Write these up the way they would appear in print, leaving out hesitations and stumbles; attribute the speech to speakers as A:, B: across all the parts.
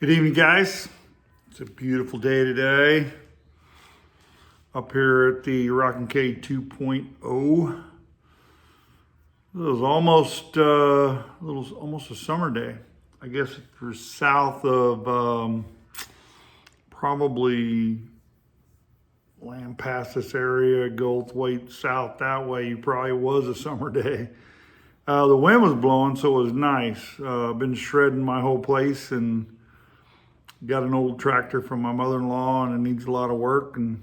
A: Good evening, guys. It's a beautiful day today up here at the Rockin' K 2.0. It was almost a summer day. I guess if you're south of probably Lampasas area, Goldthwaite south that way, you probably was a summer day. The wind was blowing, so it was nice. I've been shredding my whole place and got an old tractor from my mother-in-law and it needs a lot of work, and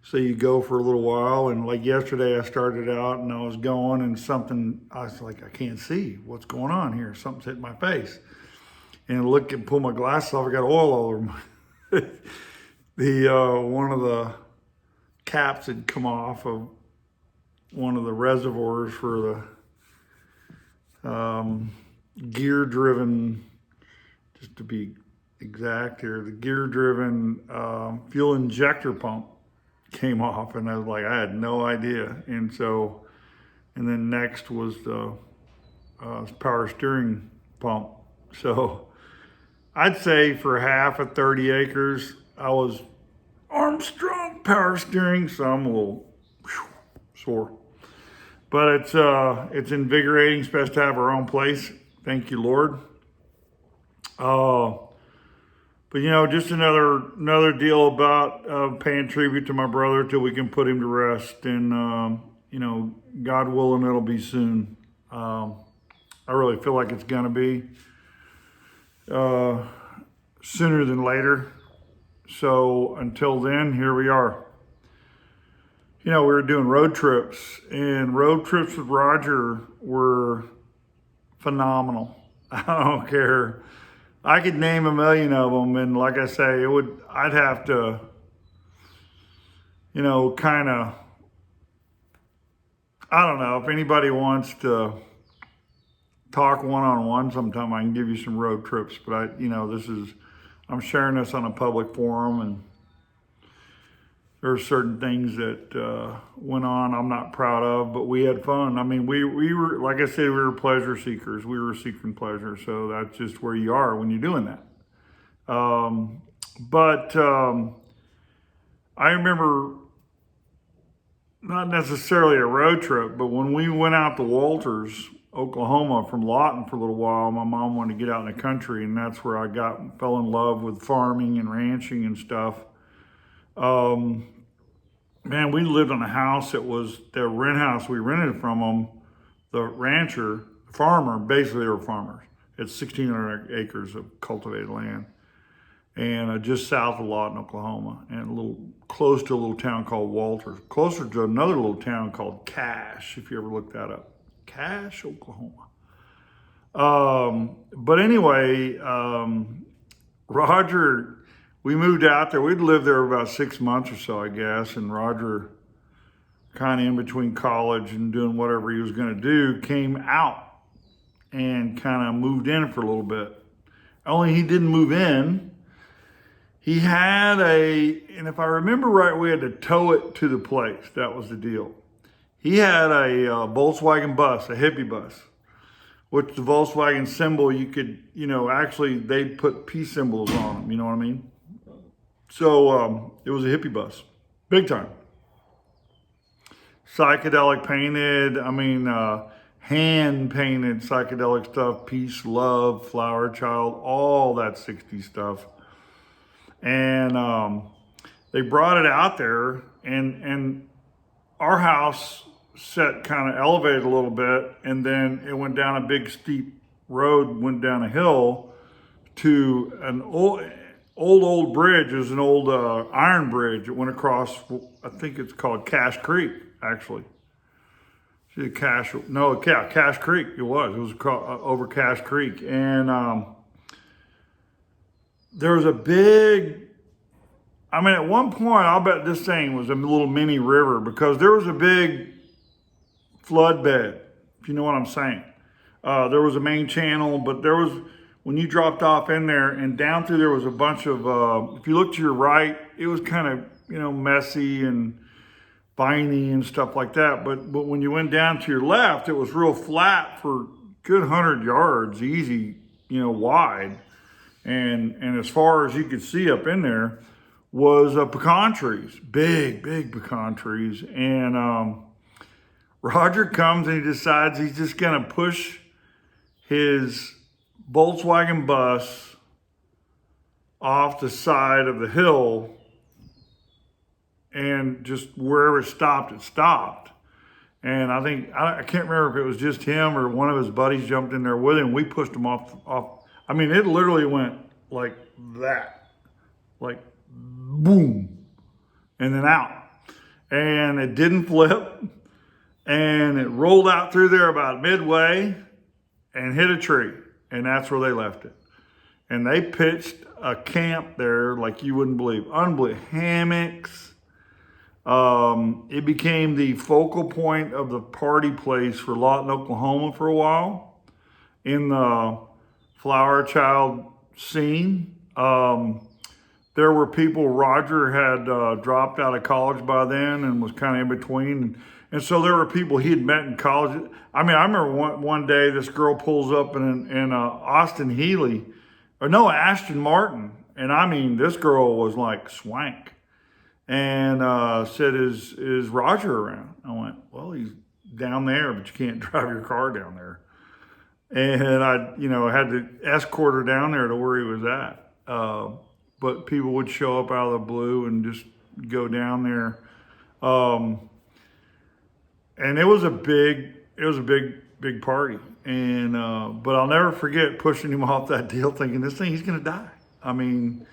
A: so you go for a little while. And like yesterday I started out and I was going and I was like, I can't see what's going on here. Something's hitting my face. And I look and pull my glasses off, I got oil all over my one of the caps had come off of one of the reservoirs for the gear driven, just to be exact here, the gear driven fuel injector pump came off, and I was like, I had no idea. And then next was the power steering pump. So I'd say for half of 30 acres, I was Armstrong power steering, so I'm a little sore. But it's invigorating. It's best to have our own place. Thank you, Lord. But just another deal about paying tribute to my brother till we can put him to rest. And God willing, it'll be soon. I really feel like it's gonna be sooner than later. So until then, here we are. We were doing road trips, and road trips with Roger were phenomenal. I don't care. I could name a million of them, and like I say, I'd have to, kind of, I don't know, if anybody wants to talk one-on-one sometime, I can give you some road trips, but I'm sharing this on a public forum, and there are certain things that went on I'm not proud of, but we had fun. I mean, we were, like I said, we were pleasure seekers. We were seeking pleasure. So that's just where you are when you're doing that. But I remember, not necessarily a road trip, but when we went out to Walters, Oklahoma from Lawton for a little while, my mom wanted to get out in the country, and that's where I fell in love with farming and ranching and stuff. Man, we lived in a house that was the rent house we rented from them. The rancher, the farmer, basically they were farmers. It's 1,600 acres of cultivated land, and just south of Lawton, Oklahoma, and close to a little town called Walters, closer to another little town called Cache, if you ever look that up. Cache, Oklahoma. But anyway, Roger, we moved out there. We'd lived there about 6 months or so, I guess. And Roger, kind of in between college and doing whatever he was going to do, came out and kind of moved in for a little bit. Only he didn't move in. He had and if I remember right, we had to tow it to the place. That was the deal. He had a Volkswagen bus, a hippie bus, which the Volkswagen symbol, you could, actually they'd put peace symbols on them. You know what I mean? So it was a hippie bus, big time. Psychedelic painted, hand painted psychedelic stuff, peace, love, flower child, all that 60s stuff. And they brought it out there, and our house set kind of elevated a little bit, and then it went down a big steep road, went down a hill to an old bridge. Is an old iron bridge. It went across, I think it's called Cache Creek, actually. Cache Creek, it was over Cache Creek. And there was a big, at one point, I'll bet this thing was a little mini river, because there was a big flood bed, if you know what I'm saying. There was a main channel, but when you dropped off in there and down through there was a bunch of, if you look to your right, it was kind of, messy and viney and stuff like that. But when you went down to your left, it was real flat for a good 100 yards, easy, wide. And as far as you could see up in there was pecan trees, big pecan trees. And Roger comes and he decides he's just gonna push his Volkswagen bus off the side of the hill, and just wherever it stopped. And I think, I can't remember if it was just him or one of his buddies jumped in there with him. We pushed him off. I mean, it literally went like that, like boom, and then out. And it didn't flip. And it rolled out through there about midway and hit a tree. And that's where they left it. And they pitched a camp there like you wouldn't believe. Unbelievable. Hammocks. It became the focal point of the party place for Lawton, Oklahoma for a while in the Flower Child scene. There were people, Roger had dropped out of college by then and was kind of in between. And so there were people he had met in college. I mean, I remember one day this girl pulls up in Austin Healy, or no, Ashton Martin. And I mean, this girl was like swank. And said, is Roger around? I went, well, he's down there, but you can't drive your car down there. And I had to escort her down there to where he was at. But people would show up out of the blue and just go down there. And it was a big party. And, but I'll never forget pushing him off that deal thinking this thing, he's going to die. I mean,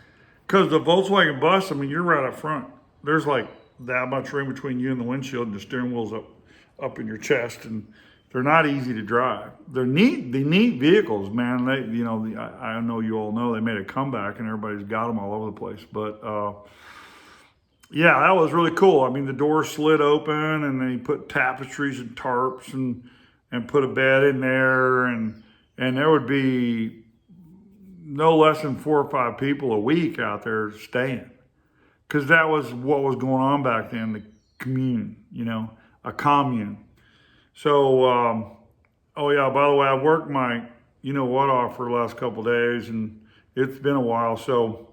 A: because the Volkswagen bus, I mean, you're right up front. There's like that much room between you and the windshield, and the steering wheel's up in your chest, and they're not easy to drive. They're neat vehicles, man. They, I know you all know they made a comeback, and everybody's got them all over the place. But yeah, that was really cool. I mean, the door slid open, and then he put tapestries and tarps and put a bed in there, and there would be no less than 4 or 5 people a week out there staying. Because that was what was going on back then, the commune, a commune. So, oh yeah, by the way, I worked my you-know-what off for the last couple of days, and it's been a while, so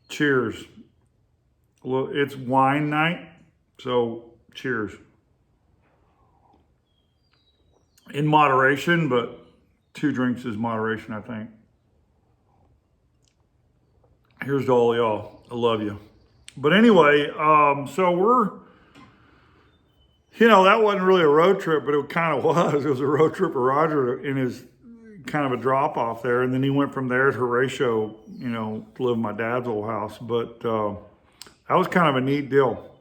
A: cheers. It's wine night, so cheers. In moderation, but 2 drinks is moderation, I think. Here's to all y'all. I love you. But anyway, so we're, that wasn't really a road trip, but it kind of was. It was a road trip for Roger in his kind of a drop off there. And then he went from there to Horatio, to live in my dad's old house. But that was kind of a neat deal.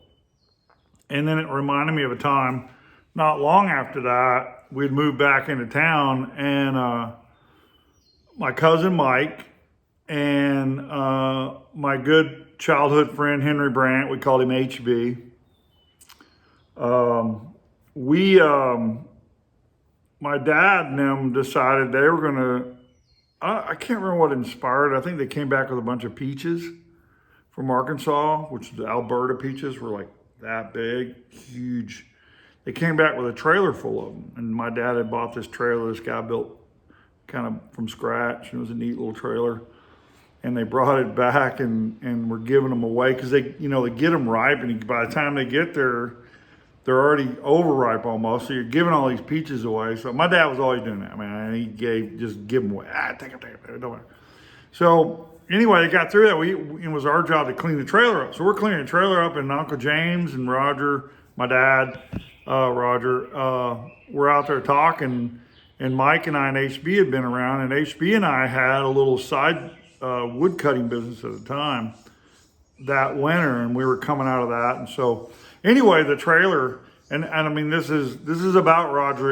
A: And then it reminded me of a time not long after that, we'd moved back into town, and my cousin Mike and my good childhood friend Henry Brandt, we called him HB. My dad and them decided they were gonna, I can't remember what inspired. I think they came back with a bunch of peaches from Arkansas, which the Alberta peaches were like that big, huge. They came back with a trailer full of them. And my dad had bought this trailer this guy built kind of from scratch. It was a neat little trailer. And they brought it back and were giving them away because they get them ripe, and by the time they get there, they're already overripe almost. So you're giving all these peaches away. So my dad was always doing that, man. He just give them away. Take it, don't matter. So anyway, they got through that. It was our job to clean the trailer up. So we're cleaning the trailer up, and Uncle James and Roger, my dad, Roger, were out there talking, and Mike and I and HB had been around, and HB and I had a little side wood cutting business at the time that winter, and we were coming out of that. And so anyway, the trailer, and I mean, this is about Roger